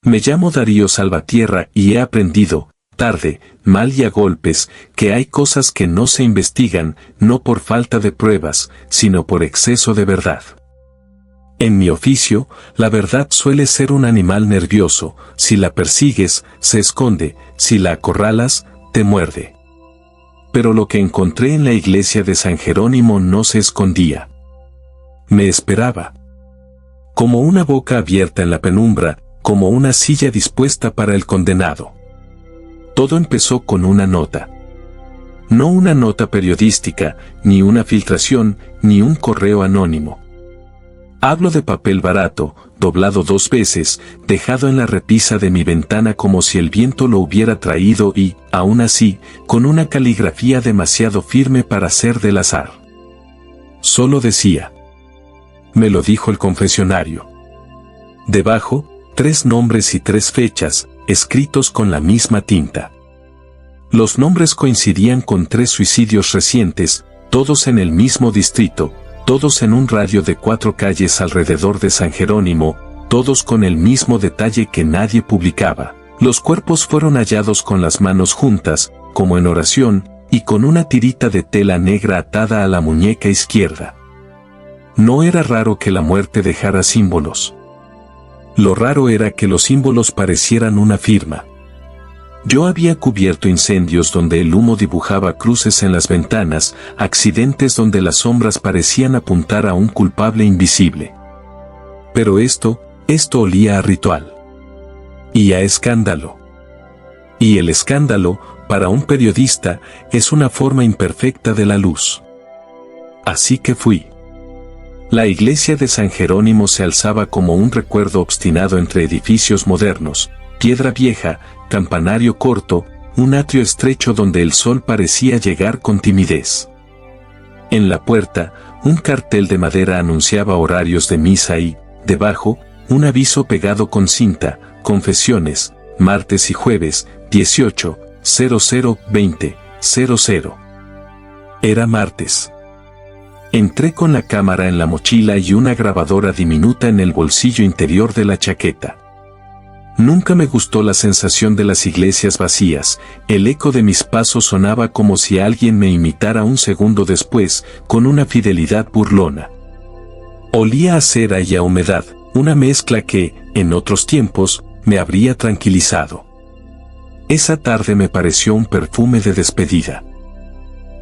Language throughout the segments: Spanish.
Me llamo Darío Salvatierra y he aprendido, tarde, mal y a golpes, que hay cosas que no se investigan, no por falta de pruebas, sino por exceso de verdad. En mi oficio, la verdad suele ser un animal nervioso, si la persigues, se esconde, si la acorralas, te muerde. Pero lo que encontré en la iglesia de San Jerónimo no se escondía. Me esperaba. Como una boca abierta en la penumbra, como una silla dispuesta para el condenado. Todo empezó con una nota. No una nota periodística, ni una filtración, ni un correo anónimo. Hablo de papel barato, doblado 2 veces, dejado en la repisa de mi ventana como si el viento lo hubiera traído y, aún así, con una caligrafía demasiado firme para ser del azar. Solo decía. Me lo dijo el confesionario. Debajo, 3 nombres y 3 fechas, escritos con la misma tinta. Los nombres coincidían con 3 suicidios recientes, todos en el mismo distrito, todos en un radio de 4 calles alrededor de San Jerónimo, todos con el mismo detalle que nadie publicaba. Los cuerpos fueron hallados con las manos juntas, como en oración, y con una tirita de tela negra atada a la muñeca izquierda. No era raro que la muerte dejara símbolos. Lo raro era que los símbolos parecieran una firma. Yo había cubierto incendios donde el humo dibujaba cruces en las ventanas, accidentes donde las sombras parecían apuntar a un culpable invisible. Pero esto olía a ritual. Y a escándalo. Y el escándalo, para un periodista, es una forma imperfecta de la luz. Así que fui. La iglesia de San Jerónimo se alzaba como un recuerdo obstinado entre edificios modernos, piedra vieja, campanario corto, un atrio estrecho donde el sol parecía llegar con timidez. En la puerta, un cartel de madera anunciaba horarios de misa y, debajo, un aviso pegado con cinta, confesiones, martes y jueves, 18, 00, 20, 00. Era martes. Entré con la cámara en la mochila y una grabadora diminuta en el bolsillo interior de la chaqueta. Nunca me gustó la sensación de las iglesias vacías, el eco de mis pasos sonaba como si alguien me imitara un segundo después, con una fidelidad burlona. Olía a cera y a humedad, una mezcla que, en otros tiempos, me habría tranquilizado. Esa tarde me pareció un perfume de despedida.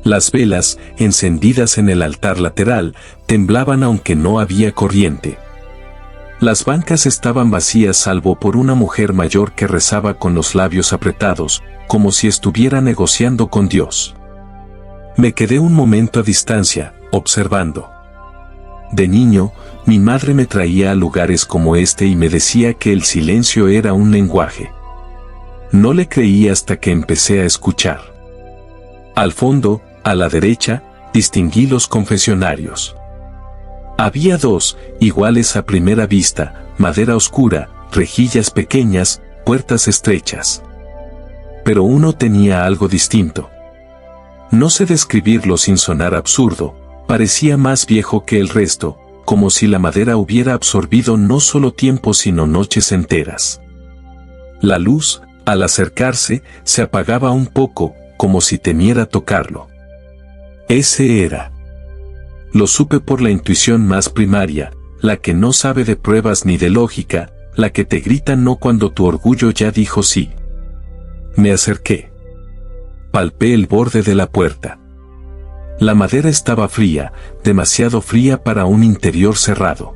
Las velas, encendidas en el altar lateral, temblaban aunque no había corriente. Las bancas estaban vacías salvo por una mujer mayor que rezaba con los labios apretados, como si estuviera negociando con Dios. Me quedé un momento a distancia, observando. De niño, mi madre me traía a lugares como este y me decía que el silencio era un lenguaje. No le creí hasta que empecé a escuchar. Al fondo, a la derecha, distinguí los confesionarios. Había 2, iguales a primera vista, madera oscura, rejillas pequeñas, puertas estrechas. Pero uno tenía algo distinto. No sé describirlo sin sonar absurdo, parecía más viejo que el resto, como si la madera hubiera absorbido no solo tiempo sino noches enteras. La luz, al acercarse, se apagaba un poco, como si temiera tocarlo. Ese era. Lo supe por la intuición más primaria, la que no sabe de pruebas ni de lógica, la que te grita no cuando tu orgullo ya dijo sí. Me acerqué. Palpé el borde de la puerta. La madera estaba fría, demasiado fría para un interior cerrado.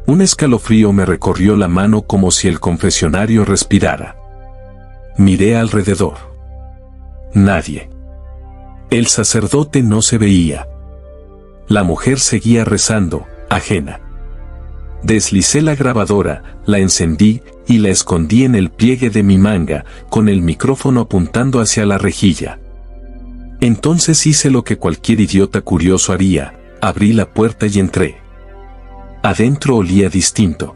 Un escalofrío me recorrió la mano como si el confesionario respirara. Miré alrededor. Nadie. El sacerdote no se veía. La mujer seguía rezando, ajena. Deslicé la grabadora, la encendí y la escondí en el pliegue de mi manga, con el micrófono apuntando hacia la rejilla. Entonces hice lo que cualquier idiota curioso haría, abrí la puerta y entré. Adentro olía distinto.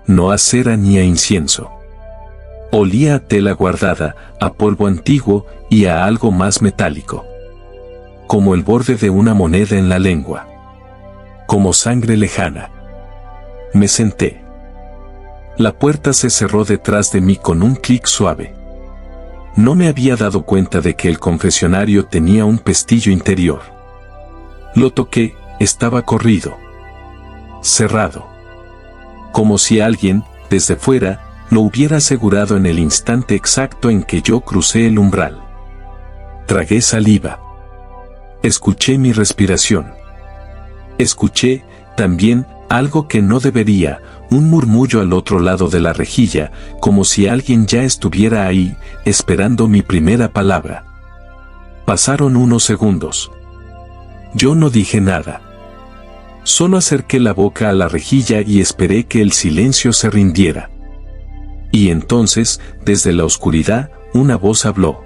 No a cera ni a incienso. Olía a tela guardada, a polvo antiguo y a algo más metálico. Como el borde de una moneda en la lengua. Como sangre lejana. Me senté. La puerta se cerró detrás de mí con un clic suave. No me había dado cuenta de que el confesionario tenía un pestillo interior. Lo toqué, estaba corrido. Cerrado. Como si alguien, desde fuera, lo hubiera asegurado en el instante exacto en que yo crucé el umbral. Tragué saliva. Escuché mi respiración. Escuché, también, algo que no debería, un murmullo al otro lado de la rejilla, como si alguien ya estuviera ahí, esperando mi primera palabra. Pasaron unos segundos. Yo no dije nada. Solo acerqué la boca a la rejilla y esperé que el silencio se rindiera. Y entonces, desde la oscuridad, una voz habló.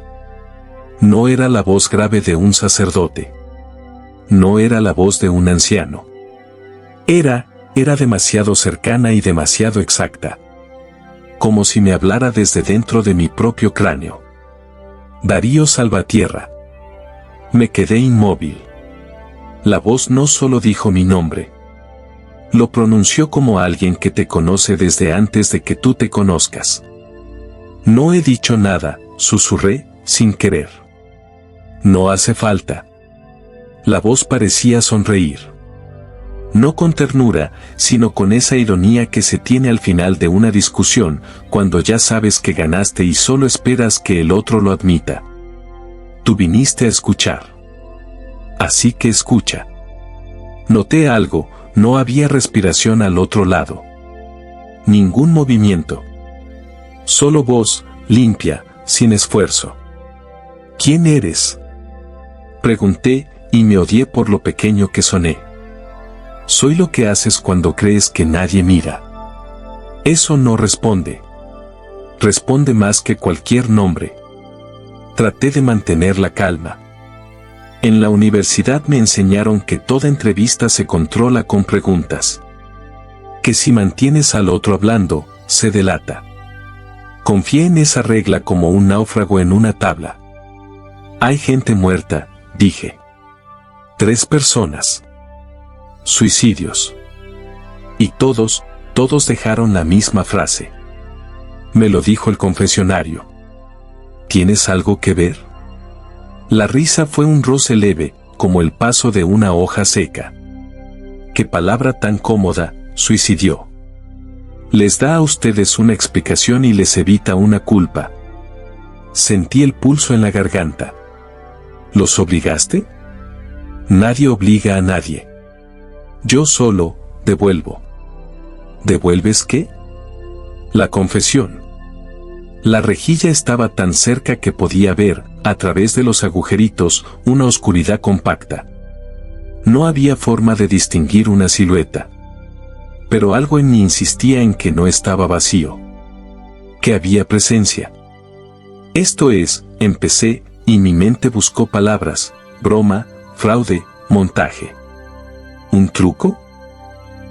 No era la voz grave de un sacerdote. No era la voz de un anciano. Era demasiado cercana y demasiado exacta. Como si me hablara desde dentro de mi propio cráneo. Darío Salvatierra. Me quedé inmóvil. La voz no solo dijo mi nombre. Lo pronunció como alguien que te conoce desde antes de que tú te conozcas. No he dicho nada, susurré, sin querer. No hace falta. La voz parecía sonreír. No con ternura, sino con esa ironía que se tiene al final de una discusión, cuando ya sabes que ganaste y solo esperas que el otro lo admita. Tú viniste a escuchar. Así que escucha. Noté algo, no había respiración al otro lado. Ningún movimiento. Solo voz, limpia, sin esfuerzo. ¿Quién eres? Pregunté, y me odié por lo pequeño que soné. Soy lo que haces cuando crees que nadie mira. Eso no responde. Responde más que cualquier nombre. Traté de mantener la calma. En la universidad me enseñaron que toda entrevista se controla con preguntas. Que si mantienes al otro hablando, se delata. Confié en esa regla como un náufrago en una tabla. Hay gente muerta, dije. 3 personas. Suicidios. Y todos dejaron la misma frase. Me lo dijo el confesionario. ¿Tienes algo que ver? La risa fue un roce leve, como el paso de una hoja seca. Qué palabra tan cómoda, suicidió. Les da a ustedes una explicación y les evita una culpa. Sentí el pulso en la garganta. ¿Los obligaste? Nadie obliga a nadie. Yo solo, devuelvo. ¿Devuelves qué? La confesión. La rejilla estaba tan cerca que podía ver, a través de los agujeritos, una oscuridad compacta. No había forma de distinguir una silueta. Pero algo en mí insistía en que no estaba vacío. Que había presencia. Esto es, empecé, y mi mente buscó palabras, broma, fraude, montaje. ¿Un truco?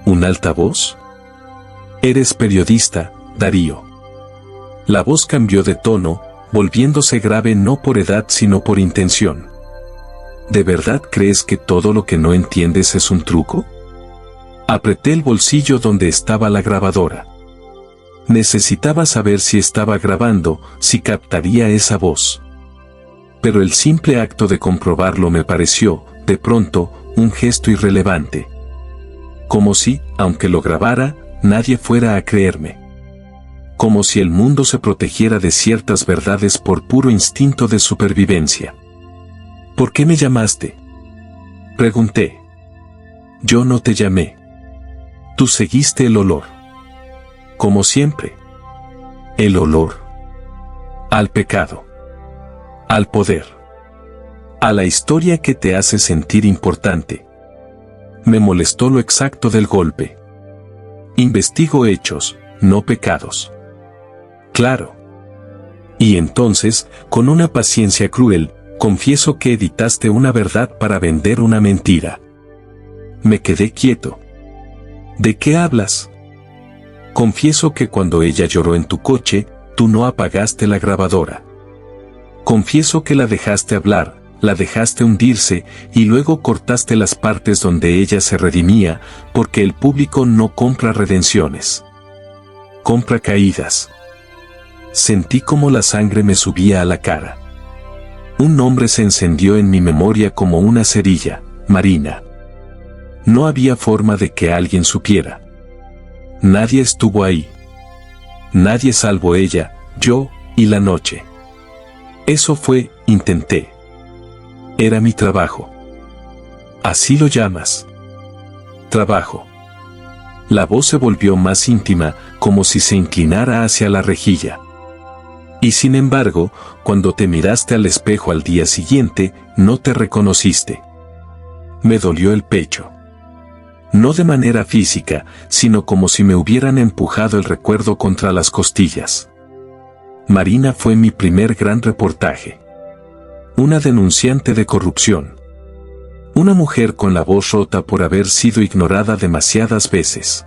¿Un altavoz? Eres periodista, Darío. La voz cambió de tono, volviéndose grave no por edad sino por intención. ¿De verdad crees que todo lo que no entiendes es un truco? Apreté el bolsillo donde estaba la grabadora. Necesitaba saber si estaba grabando, si captaría esa voz. Pero el simple acto de comprobarlo me pareció, de pronto, un gesto irrelevante. Como si, aunque lo grabara, nadie fuera a creerme. Como si el mundo se protegiera de ciertas verdades por puro instinto de supervivencia. ¿Por qué me llamaste? Pregunté. Yo no te llamé. Tú seguiste el olor. Como siempre. El olor. Al pecado. Al poder. A la historia que te hace sentir importante. Me molestó lo exacto del golpe. Investigo hechos, no pecados. Claro. Y entonces, con una paciencia cruel, confieso que editaste una verdad para vender una mentira. Me quedé quieto. ¿De qué hablas? Confieso que cuando ella lloró en tu coche, tú no apagaste la grabadora. Confieso que la dejaste hablar, la dejaste hundirse, y luego cortaste las partes donde ella se redimía, porque el público no compra redenciones. Compra caídas. Sentí como la sangre me subía a la cara. Un nombre se encendió en mi memoria como una cerilla: Marina. No había forma de que alguien supiera. Nadie estuvo ahí. Nadie salvo ella, yo y la noche. Eso fue, intenté. Era mi trabajo. ¿Así lo llamas? Trabajo. La voz se volvió más íntima, como si se inclinara hacia la rejilla. Y sin embargo, cuando te miraste al espejo al día siguiente, no te reconociste. Me dolió el pecho. No de manera física, sino como si me hubieran empujado el recuerdo contra las costillas. Marina fue mi primer gran reportaje. Una denunciante de corrupción. Una mujer con la voz rota por haber sido ignorada demasiadas veces.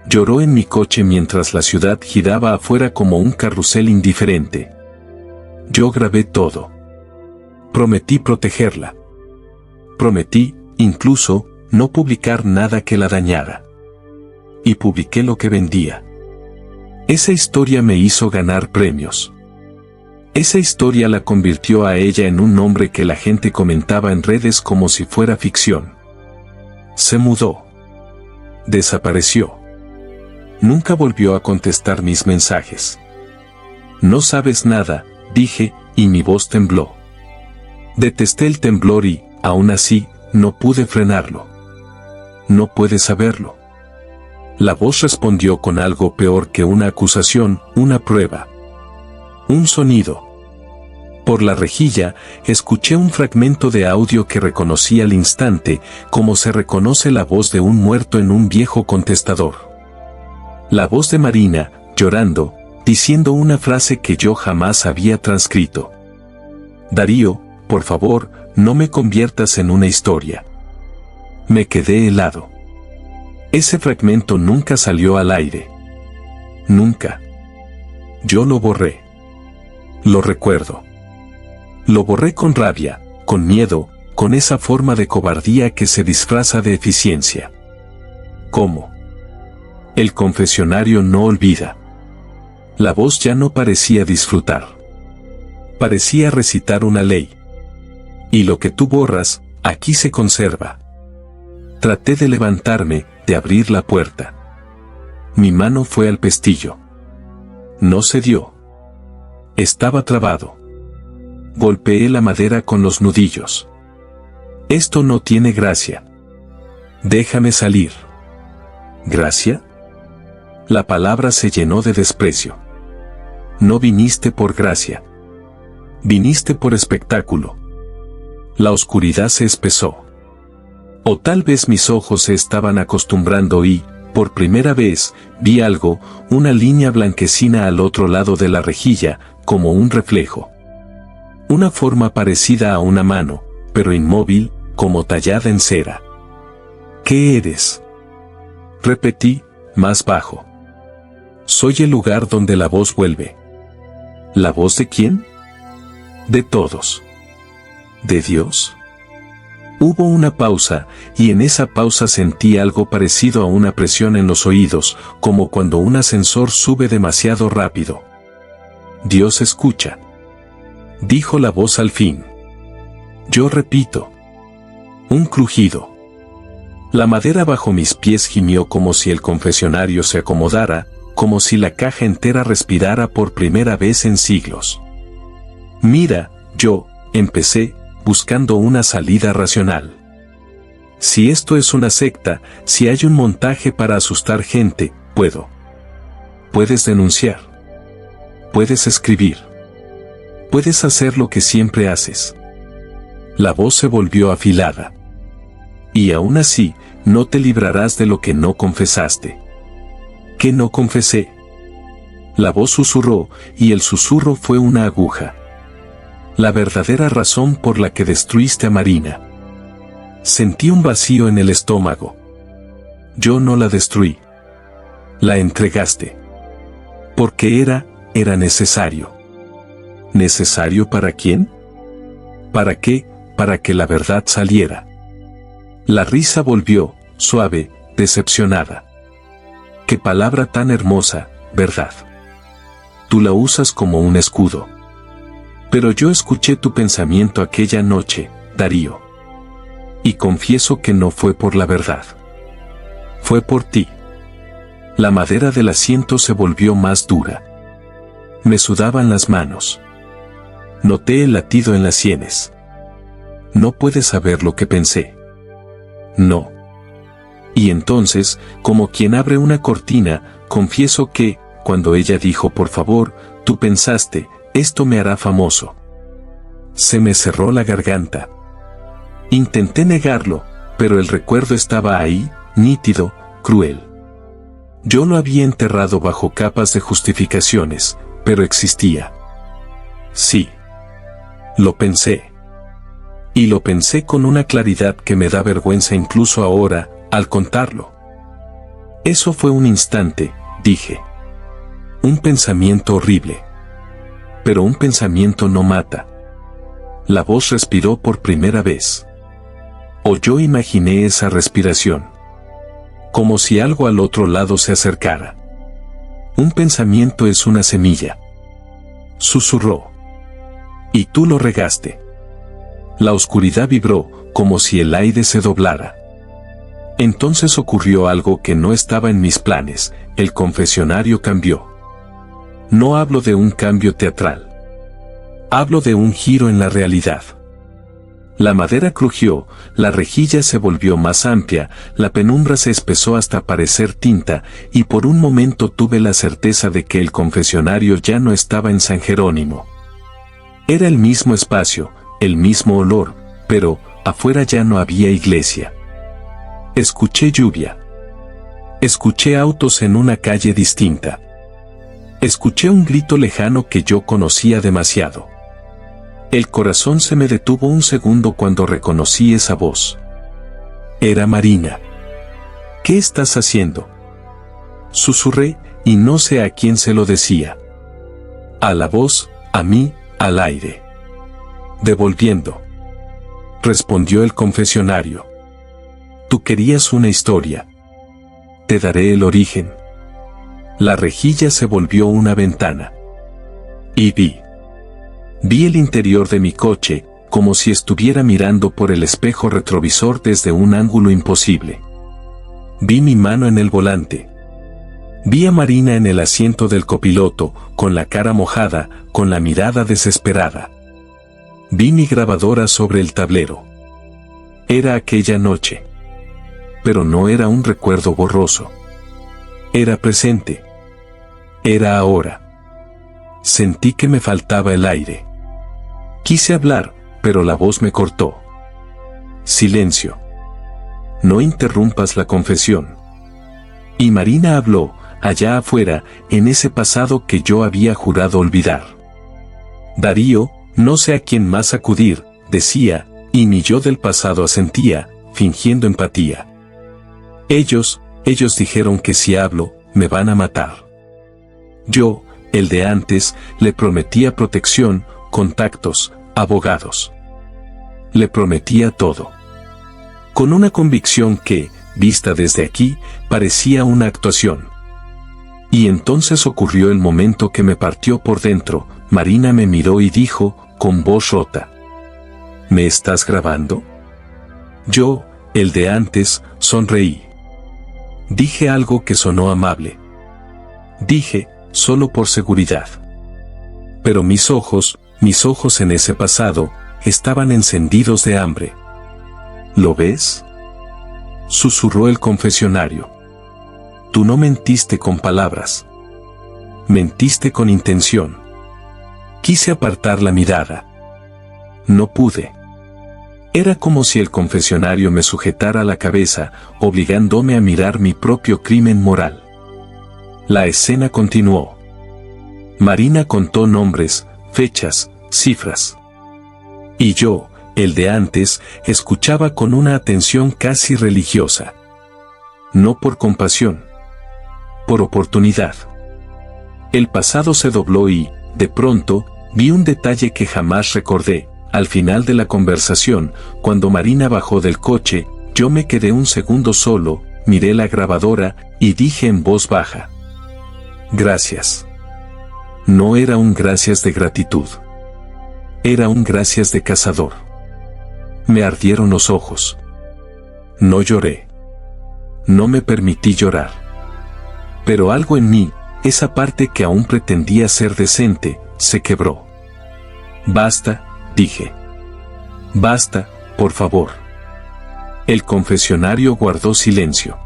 Lloró en mi coche mientras la ciudad giraba afuera como un carrusel indiferente. Yo grabé todo. Prometí protegerla. Prometí, incluso, no publicar nada que la dañara. Y publiqué lo que vendía. Esa historia me hizo ganar premios. Esa historia la convirtió a ella en un nombre que la gente comentaba en redes como si fuera ficción. Se mudó. Desapareció. Nunca volvió a contestar mis mensajes. No sabes nada, dije, y mi voz tembló. Detesté el temblor y, aún así, no pude frenarlo. No puedes saberlo. La voz respondió con algo peor que una acusación, una prueba. Un sonido. Por la rejilla, escuché un fragmento de audio que reconocí al instante, como se reconoce la voz de un muerto en un viejo contestador. La voz de Marina, llorando, diciendo una frase que yo jamás había transcrito. Darío, por favor, no me conviertas en una historia. Me quedé helado. Ese fragmento nunca salió al aire. Nunca. Yo lo borré. Lo recuerdo. Lo borré con rabia, con miedo, con esa forma de cobardía que se disfraza de eficiencia. ¿Cómo? El confesionario no olvida. La voz ya no parecía disfrutar. Parecía recitar una ley. Y lo que tú borras, aquí se conserva. Traté de levantarme, de abrir la puerta. Mi mano fue al pestillo. No se dio. Estaba trabado. Golpeé la madera con los nudillos. Esto no tiene gracia. Déjame salir. ¿Gracia? La palabra se llenó de desprecio. No viniste por gracia. Viniste por espectáculo. La oscuridad se espesó. O tal vez mis ojos se estaban acostumbrando y, por primera vez, vi algo, una línea blanquecina al otro lado de la rejilla, como un reflejo. Una forma parecida a una mano, pero inmóvil, como tallada en cera. ¿Qué eres? Repetí, más bajo. Soy el lugar donde la voz vuelve. ¿La voz de quién? De todos. ¿De Dios? Hubo una pausa, y en esa pausa sentí algo parecido a una presión en los oídos, como cuando un ascensor sube demasiado rápido. Dios escucha. Dijo la voz al fin. Yo repito. Un crujido. La madera bajo mis pies gimió como si el confesionario se acomodara, como si la caja entera respirara por primera vez en siglos. Mira, yo, empecé, buscando una salida racional. Si esto es una secta, si hay un montaje para asustar gente, puedo. Puedes denunciar. Puedes escribir. Puedes hacer lo que siempre haces. La voz se volvió afilada. Y aún así, no te librarás de lo que no confesaste. ¿Qué no confesé? La voz susurró, y el susurro fue una aguja. La verdadera razón por la que destruiste a Marina. Sentí un vacío en el estómago. Yo no la destruí. La entregaste. Porque era necesario. ¿Necesario para quién? ¿Para qué? Para que la verdad saliera. La risa volvió, suave, decepcionada. Qué palabra tan hermosa, ¿verdad? Tú la usas como un escudo. Pero yo escuché tu pensamiento aquella noche, Darío. Y confieso que no fue por la verdad. Fue por ti. La madera del asiento se volvió más dura. Me sudaban las manos. Noté el latido en las sienes. No puedes saber lo que pensé. No. Y entonces, como quien abre una cortina, confieso que, cuando ella dijo por favor, tú pensaste, esto me hará famoso. Se me cerró la garganta. Intenté negarlo, pero el recuerdo estaba ahí, nítido, cruel. Yo lo había enterrado bajo capas de justificaciones, pero existía. Sí. Lo pensé. Y lo pensé con una claridad que me da vergüenza incluso ahora, al contarlo. Eso fue un instante, dije. Un pensamiento horrible. Pero un pensamiento no mata. La voz respiró por primera vez. O yo imaginé esa respiración. Como si algo al otro lado se acercara. Un pensamiento es una semilla. Susurró. Y tú lo regaste. La oscuridad vibró, como si el aire se doblara. Entonces ocurrió algo que no estaba en mis planes, el confesionario cambió. No hablo de un cambio teatral. Hablo de un giro en la realidad. La madera crujió, la rejilla se volvió más amplia, la penumbra se espesó hasta parecer tinta, y por un momento tuve la certeza de que el confesionario ya no estaba en San Jerónimo. Era el mismo espacio, el mismo olor, pero afuera ya no había iglesia. Escuché lluvia. Escuché autos en una calle distinta. Escuché un grito lejano que yo conocía demasiado. El corazón se me detuvo un segundo cuando reconocí esa voz. Era Marina. ¿Qué estás haciendo? Susurré, y no sé a quién se lo decía. A la voz, a mí, al aire. Devolviendo. Respondió el confesionario. Tú querías una historia. Te daré el origen. La rejilla se volvió una ventana. Y vi el interior de mi coche, como si estuviera mirando por el espejo retrovisor desde un ángulo imposible. Vi mi mano en el volante. Vi a Marina en el asiento del copiloto, con la cara mojada, con la mirada desesperada. Vi mi grabadora sobre el tablero. Era aquella noche. Pero no era un recuerdo borroso. Era presente. Era ahora. Sentí que me faltaba el aire. Quise hablar, pero la voz me cortó. Silencio. No interrumpas la confesión. Y Marina habló, allá afuera, en ese pasado que yo había jurado olvidar. Darío, no sé a quién más acudir, decía, y mi yo del pasado asentía, fingiendo empatía. Ellos dijeron que si hablo, me van a matar. Yo, el de antes, le prometía protección, contactos, abogados. Le prometía todo. Con una convicción que, vista desde aquí, parecía una actuación. Y entonces ocurrió el momento que me partió por dentro. Marina me miró y dijo, con voz rota: ¿me estás grabando? Yo, el de antes, sonreí. Dije algo que sonó amable. Dije, solo por seguridad. Pero mis ojos en ese pasado, estaban encendidos de hambre. ¿Lo ves? Susurró el confesionario. Tú no mentiste con palabras. Mentiste con intención. Quise apartar la mirada. No pude. Era como si el confesionario me sujetara la cabeza, obligándome a mirar mi propio crimen moral. La escena continuó. Marina contó nombres, fechas, cifras. Y yo, el de antes, escuchaba con una atención casi religiosa. No por compasión. Por oportunidad. El pasado se dobló y, de pronto, vi un detalle que jamás recordé. Al final de la conversación, cuando Marina bajó del coche, yo me quedé un segundo solo, miré la grabadora, y dije en voz baja: Gracias. No era un gracias de gratitud. Era un gracias de cazador. Me ardieron los ojos. No lloré. No me permití llorar. Pero algo en mí, esa parte que aún pretendía ser decente, se quebró. Basta, dije. Basta, por favor. El confesionario guardó silencio.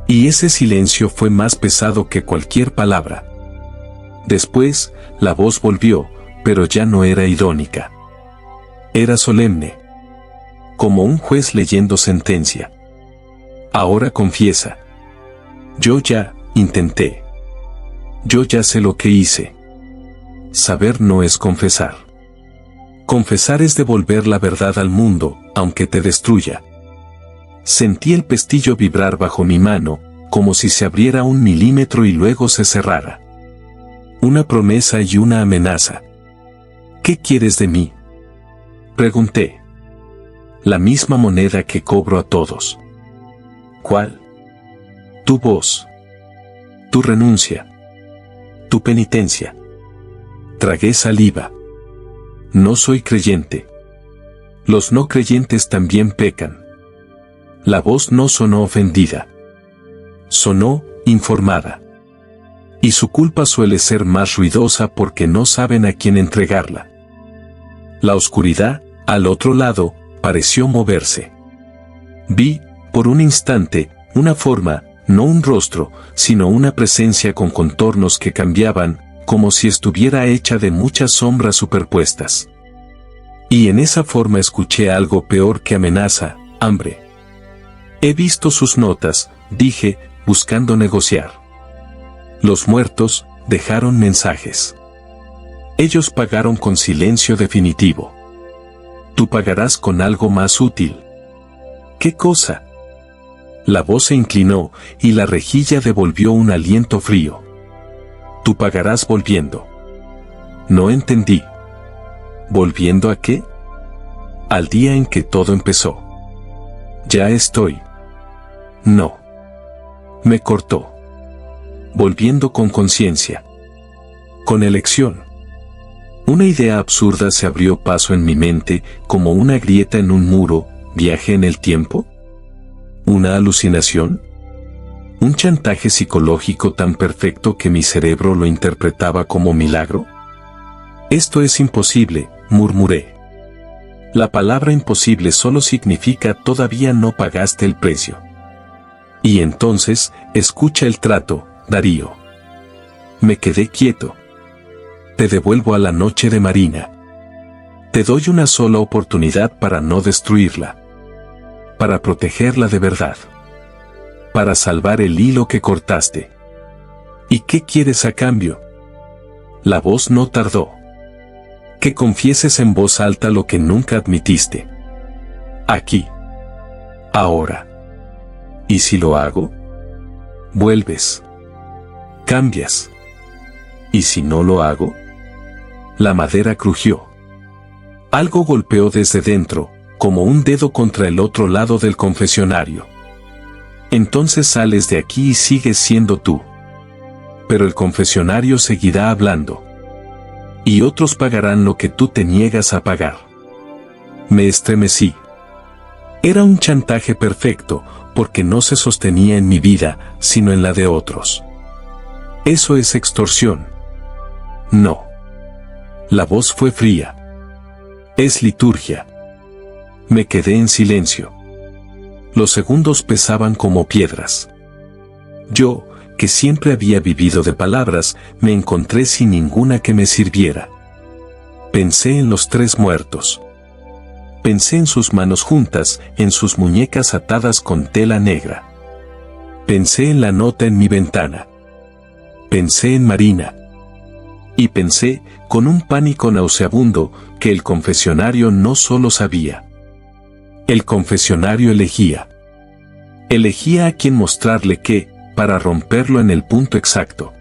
Y ese silencio fue más pesado que cualquier palabra. Después, la voz volvió, pero ya no era irónica. Era solemne. Como un juez leyendo sentencia. Ahora confiesa. Yo ya intenté. Yo ya sé lo que hice. Saber no es confesar. Confesar es devolver la verdad al mundo, aunque te destruya. Sentí el pestillo vibrar bajo mi mano, como si se abriera 1 milímetro y luego se cerrara. Una promesa y una amenaza. ¿Qué quieres de mí? Pregunté. La misma moneda que cobro a todos. ¿Cuál? Tu voz. Tu renuncia. Tu penitencia. Tragué saliva. No soy creyente. Los no creyentes también pecan. La voz no sonó ofendida. Sonó informada. Y su culpa suele ser más ruidosa porque no saben a quién entregarla. La oscuridad, al otro lado, pareció moverse. Vi, por un instante, una forma, no un rostro, sino una presencia con contornos que cambiaban, como si estuviera hecha de muchas sombras superpuestas. Y en esa forma escuché algo peor que amenaza: hambre. He visto sus notas, dije, buscando negociar. Los muertos dejaron mensajes. Ellos pagaron con silencio definitivo. Tú pagarás con algo más útil. ¿Qué cosa? La voz se inclinó y la rejilla devolvió un aliento frío. Tú pagarás volviendo. No entendí. ¿Volviendo a qué? Al día en que todo empezó. Ya estoy. No. Me cortó. Volviendo con conciencia. Con elección. Una idea absurda se abrió paso en mi mente, como una grieta en un muro. ¿Viaje en el tiempo? ¿Una alucinación? ¿Un chantaje psicológico tan perfecto que mi cerebro lo interpretaba como milagro? Esto es imposible, murmuré. La palabra imposible solo significa todavía no pagaste el precio. Y entonces, escucha el trato, Darío. Me quedé quieto. Te devuelvo a la noche de Marina. Te doy una sola oportunidad para no destruirla. Para protegerla de verdad. Para salvar el hilo que cortaste. ¿Y qué quieres a cambio? La voz no tardó. Que confieses en voz alta lo que nunca admitiste. Aquí. Ahora. ¿Y si lo hago? Vuelves. Cambias. ¿Y si no lo hago? La madera crujió. Algo golpeó desde dentro, como un dedo contra el otro lado del confesionario. Entonces sales de aquí y sigues siendo tú. Pero el confesionario seguirá hablando. Y otros pagarán lo que tú te niegas a pagar. Me estremecí. Era un chantaje perfecto, porque no se sostenía en mi vida, sino en la de otros. Eso es extorsión. No. La voz fue fría. Es liturgia. Me quedé en silencio. Los segundos pesaban como piedras. Yo, que siempre había vivido de palabras, me encontré sin ninguna que me sirviera. Pensé en los 3 muertos. Pensé en sus manos juntas, en sus muñecas atadas con tela negra. Pensé en la nota en mi ventana. Pensé en Marina. Y pensé, con un pánico nauseabundo, que el confesionario no solo sabía. El confesionario elegía. Elegía a quien mostrarle qué, para romperlo en el punto exacto.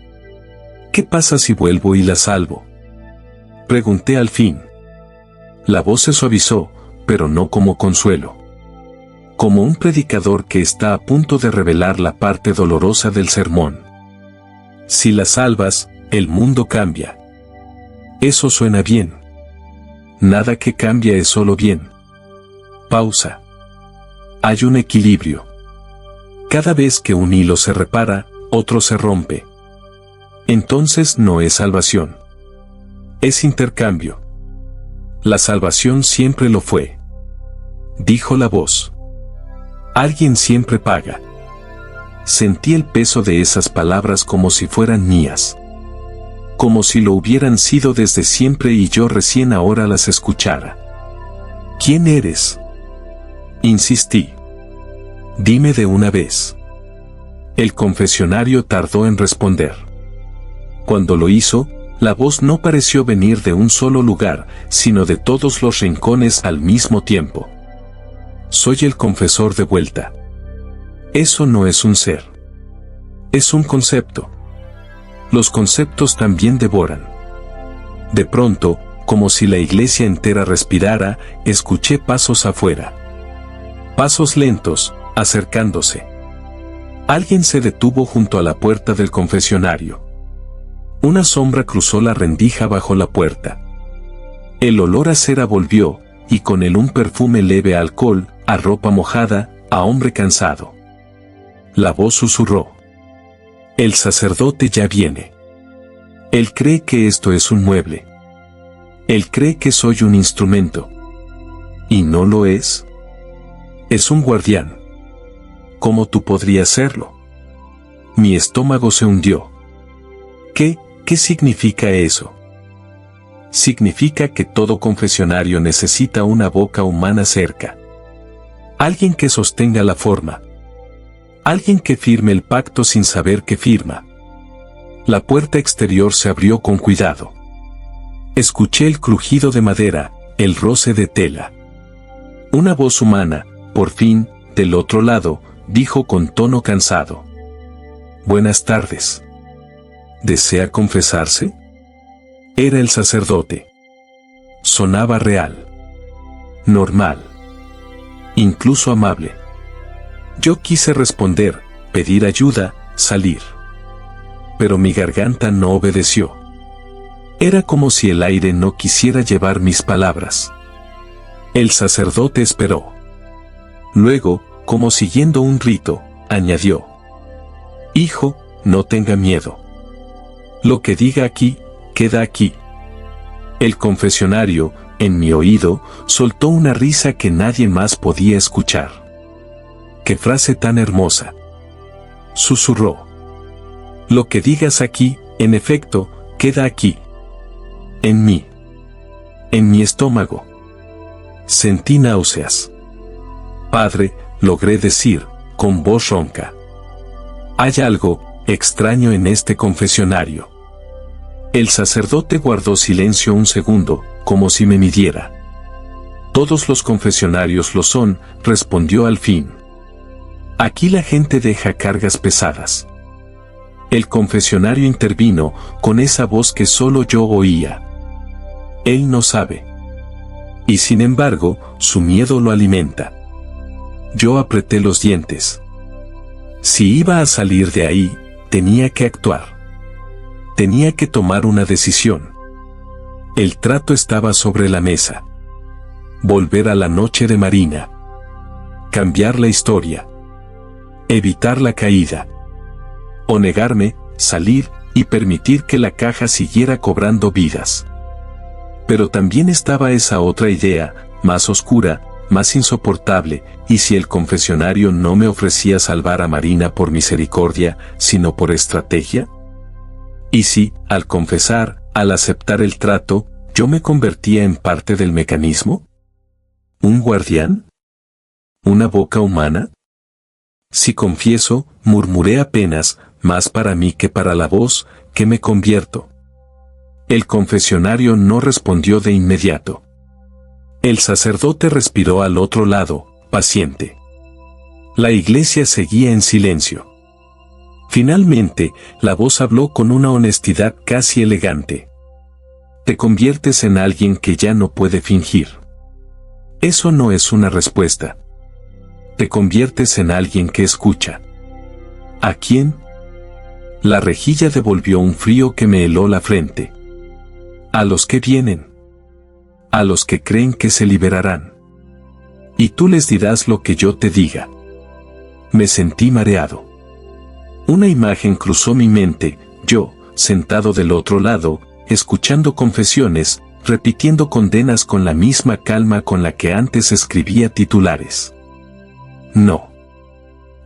¿Qué pasa si vuelvo y la salvo? Pregunté al fin. La voz se suavizó, pero no como consuelo. Como un predicador que está a punto de revelar la parte dolorosa del sermón. Si la salvas, el mundo cambia. Eso suena bien. Nada que cambia es solo bien. Pausa. Hay un equilibrio. Cada vez que un hilo se repara, otro se rompe. Entonces no es salvación. Es intercambio. La salvación siempre lo fue. Dijo la voz. Alguien siempre paga. Sentí el peso de esas palabras como si fueran mías. Como si lo hubieran sido desde siempre y yo recién ahora las escuchara. ¿Quién eres? Insistí. Dime de una vez. El confesionario tardó en responder. Cuando lo hizo, la voz no pareció venir de un solo lugar, sino de todos los rincones al mismo tiempo. Soy el confesor de vuelta. Eso no es un ser. Es un concepto. Los conceptos también devoran. De pronto, como si la iglesia entera respirara, escuché pasos afuera. Pasos lentos, acercándose. Alguien se detuvo junto a la puerta del confesionario. Una sombra cruzó la rendija bajo la puerta. El olor a cera volvió, y con él un perfume leve a alcohol, a ropa mojada, a hombre cansado. La voz susurró. El sacerdote ya viene. Él cree que esto es un mueble. Él cree que soy un instrumento. ¿Y no lo es? Es un guardián. ¿Cómo tú podrías serlo? Mi estómago se hundió. ¿Qué significa eso? Significa que todo confesionario necesita una boca humana cerca. Alguien que sostenga la forma. Alguien que firme el pacto sin saber que firma. La puerta exterior se abrió con cuidado. Escuché el crujido de madera, el roce de tela. Una voz humana, por fin, del otro lado, dijo con tono cansado. Buenas tardes. ¿Desea confesarse? Era el sacerdote. Sonaba real. Normal. Incluso amable. Yo quise responder, pedir ayuda, salir. Pero mi garganta no obedeció. Era como si el aire no quisiera llevar mis palabras. El sacerdote esperó. Luego, como siguiendo un rito, añadió. Hijo, no tenga miedo. Lo que diga aquí, queda aquí. El confesionario, en mi oído, soltó una risa que nadie más podía escuchar. ¡Qué frase tan hermosa! Susurró. Lo que digas aquí, en efecto, queda aquí. En mí. En mi estómago. Sentí náuseas. Padre, logré decir, con voz ronca. Hay algo extraño en este confesionario. El sacerdote guardó silencio un segundo, como si me midiera. Todos los confesionarios lo son, respondió al fin. Aquí la gente deja cargas pesadas. El confesionario intervino, con esa voz que solo yo oía. Él no sabe. Y sin embargo, su miedo lo alimenta. Yo apreté los dientes. Si iba a salir de ahí, tenía que actuar. Tenía que tomar una decisión. El trato estaba sobre la mesa. Volver a la noche de Marina. Cambiar la historia. Evitar la caída. O negarme, salir y permitir que la caja siguiera cobrando vidas. Pero también estaba esa otra idea, más oscura, más insoportable, y si el confesionario no me ofrecía salvar a Marina por misericordia, sino por estrategia. Y si, al confesar, al aceptar el trato, yo me convertía en parte del mecanismo. ¿Un guardián? ¿Una boca humana? Si confieso, murmuré apenas, más para mí que para la voz, que me convierto. El confesionario no respondió de inmediato. El sacerdote respiró al otro lado, paciente. La iglesia seguía en silencio. Finalmente, la voz habló con una honestidad casi elegante. Te conviertes en alguien que ya no puede fingir. Eso no es una respuesta. Te conviertes en alguien que escucha. ¿A quién? La rejilla devolvió un frío que me heló la frente. A los que vienen. A los que creen que se liberarán. Y tú les dirás lo que yo te diga. Me sentí mareado. Una imagen cruzó mi mente, yo, sentado del otro lado, escuchando confesiones, repitiendo condenas con la misma calma con la que antes escribía titulares. No.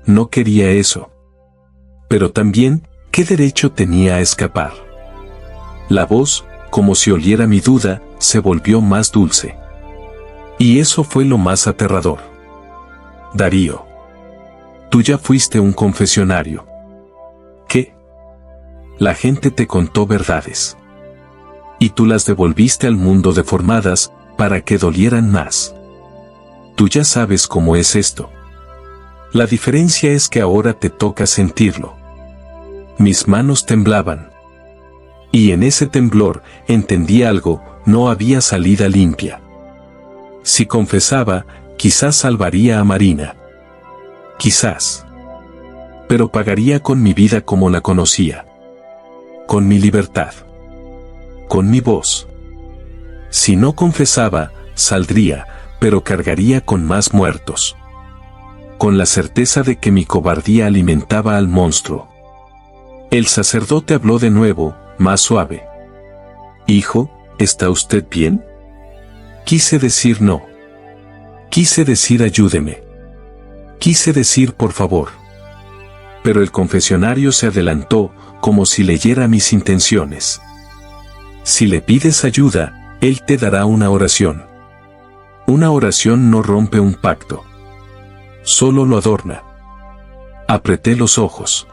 No quería eso. Pero también, ¿qué derecho tenía a escapar? La voz, como si oliera mi duda, se volvió más dulce. Y eso fue lo más aterrador. Darío. Tú ya fuiste un confesionario. ¿Qué? La gente te contó verdades. Y tú las devolviste al mundo deformadas, para que dolieran más. Tú ya sabes cómo es esto. La diferencia es que ahora te toca sentirlo. Mis manos temblaban. Y en ese temblor, entendí algo, no había salida limpia. Si confesaba, quizás salvaría a Marina. Quizás. Pero pagaría con mi vida como la conocía. Con mi libertad. Con mi voz. Si no confesaba, saldría, pero cargaría con más muertos. Con la certeza de que mi cobardía alimentaba al monstruo. El sacerdote habló de nuevo, más suave. Hijo, ¿está usted bien? Quise decir no. Quise decir ayúdeme. Quise decir por favor. Pero el confesionario se adelantó, como si leyera mis intenciones. Si le pides ayuda, él te dará una oración. Una oración no rompe un pacto. Solo lo adorna. Apreté los ojos.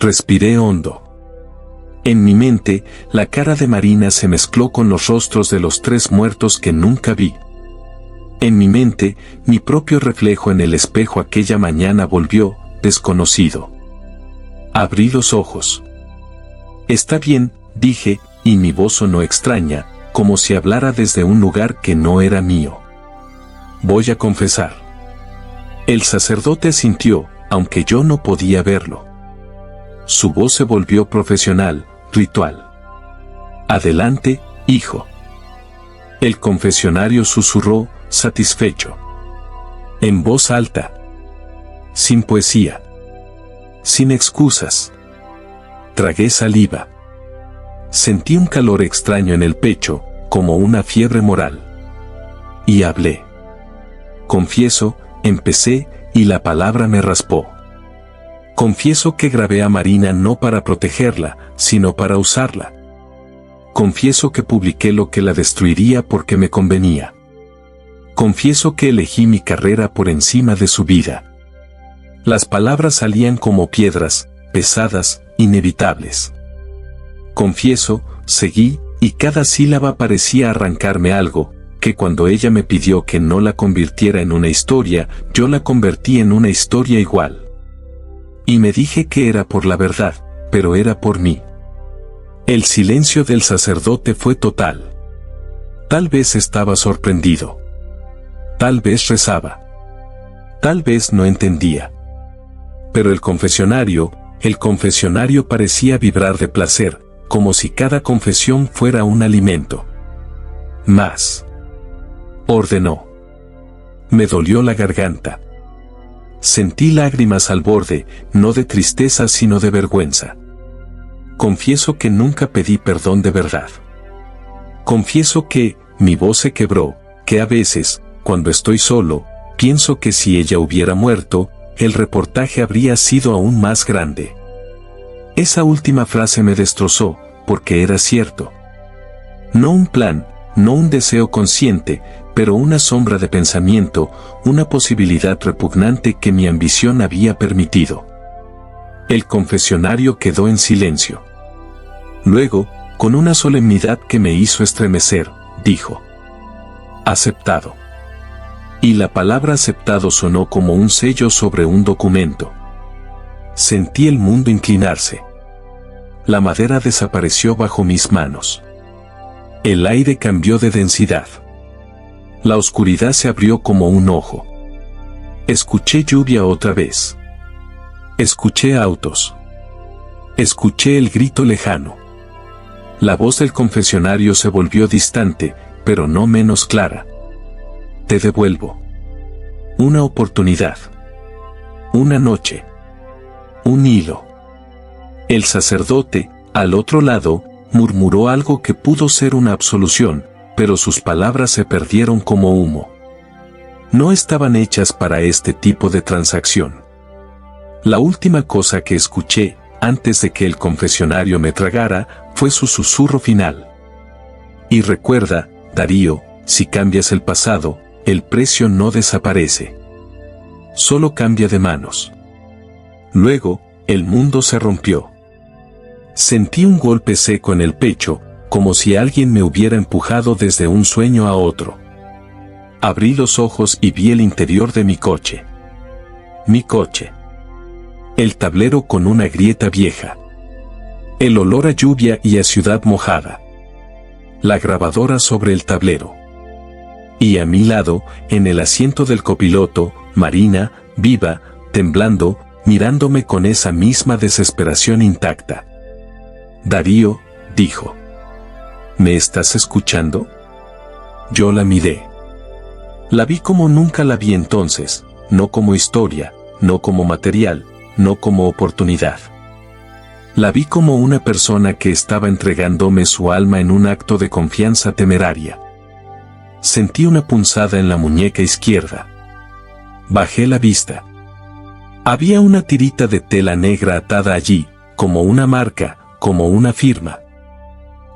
Respiré hondo. En mi mente, la cara de Marina se mezcló con los rostros de los 3 muertos que nunca vi. En mi mente, mi propio reflejo en el espejo aquella mañana volvió, desconocido. Abrí los ojos. Está bien, dije, y mi voz sonó extraña, como si hablara desde un lugar que no era mío. Voy a confesar. El sacerdote asintió, aunque yo no podía verlo. Su voz se volvió profesional, ritual. Adelante, hijo. El confesionario susurró, satisfecho. En voz alta. Sin poesía. Sin excusas. Tragué saliva. Sentí un calor extraño en el pecho, como una fiebre moral. Y hablé. Confieso, empecé, y la palabra me raspó. Confieso que grabé a Marina no para protegerla, sino para usarla. Confieso que publiqué lo que la destruiría porque me convenía. Confieso que elegí mi carrera por encima de su vida. Las palabras salían como piedras, pesadas, inevitables. Confieso, seguí, y cada sílaba parecía arrancarme algo, que cuando ella me pidió que no la convirtiera en una historia, yo la convertí en una historia igual. Y me dije que era por la verdad, pero era por mí. El silencio del sacerdote fue total. Tal vez estaba sorprendido. Tal vez rezaba. Tal vez no entendía. Pero el confesionario parecía vibrar de placer, como si cada confesión fuera un alimento. Más. Ordenó. Me dolió la garganta. Sentí lágrimas al borde, no de tristeza sino de vergüenza. Confieso que nunca pedí perdón de verdad. Confieso que, mi voz se quebró, que a veces, cuando estoy solo, pienso que si ella hubiera muerto, el reportaje habría sido aún más grande. Esa última frase me destrozó, porque era cierto. No un plan, no un deseo consciente, pero una sombra de pensamiento, una posibilidad repugnante que mi ambición había permitido. El confesionario quedó en silencio. Luego, con una solemnidad que me hizo estremecer, dijo: aceptado. Y la palabra aceptado sonó como un sello sobre un documento. Sentí el mundo inclinarse. La madera desapareció bajo mis manos. El aire cambió de densidad. La oscuridad se abrió como un ojo. Escuché lluvia otra vez. Escuché autos. Escuché el grito lejano. La voz del confesionario se volvió distante, pero no menos clara. Te devuelvo. Una oportunidad. Una noche. Un hilo. El sacerdote, al otro lado, murmuró algo que pudo ser una absolución, pero sus palabras se perdieron como humo. No estaban hechas para este tipo de transacción. La última cosa que escuché, antes de que el confesionario me tragara, fue su susurro final. Y recuerda, Darío, si cambias el pasado, el precio no desaparece. Solo cambia de manos. Luego, el mundo se rompió. Sentí un golpe seco en el pecho, como si alguien me hubiera empujado desde un sueño a otro. Abrí los ojos y vi el interior de mi coche. Mi coche. El tablero con una grieta vieja. El olor a lluvia y a ciudad mojada. La grabadora sobre el tablero. Y a mi lado, en el asiento del copiloto, Marina, viva, temblando, mirándome con esa misma desesperación intacta. Darío, dijo. ¿Me estás escuchando? Yo la miré. La vi como nunca la vi entonces, no como historia, no como material, no como oportunidad. La vi como una persona que estaba entregándome su alma en un acto de confianza temeraria. Sentí una punzada en la muñeca izquierda. Bajé la vista. Había una tirita de tela negra atada allí, como una marca, como una firma.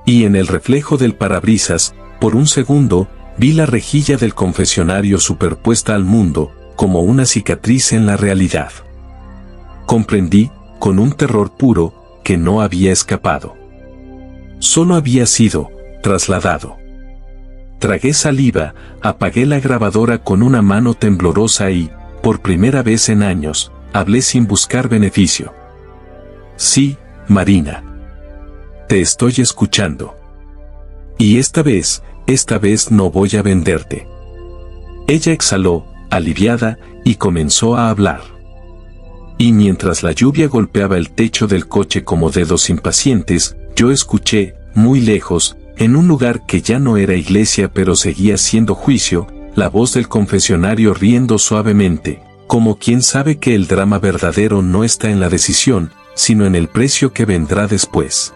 Y en el reflejo del parabrisas, por un segundo, vi la rejilla del confesionario superpuesta al mundo, como una cicatriz en la realidad. Comprendí, con un terror puro, que no había escapado. Solo había sido trasladado. Tragué saliva, apagué la grabadora con una mano temblorosa y, por primera vez en años, hablé sin buscar beneficio. Sí, Marina. Te estoy escuchando. Y esta vez no voy a venderte. Ella exhaló, aliviada, y comenzó a hablar. Y mientras la lluvia golpeaba el techo del coche como dedos impacientes, yo escuché, muy lejos, en un lugar que ya no era iglesia pero seguía siendo juicio, la voz del confesionario riendo suavemente, como quien sabe que el drama verdadero no está en la decisión, sino en el precio que vendrá después.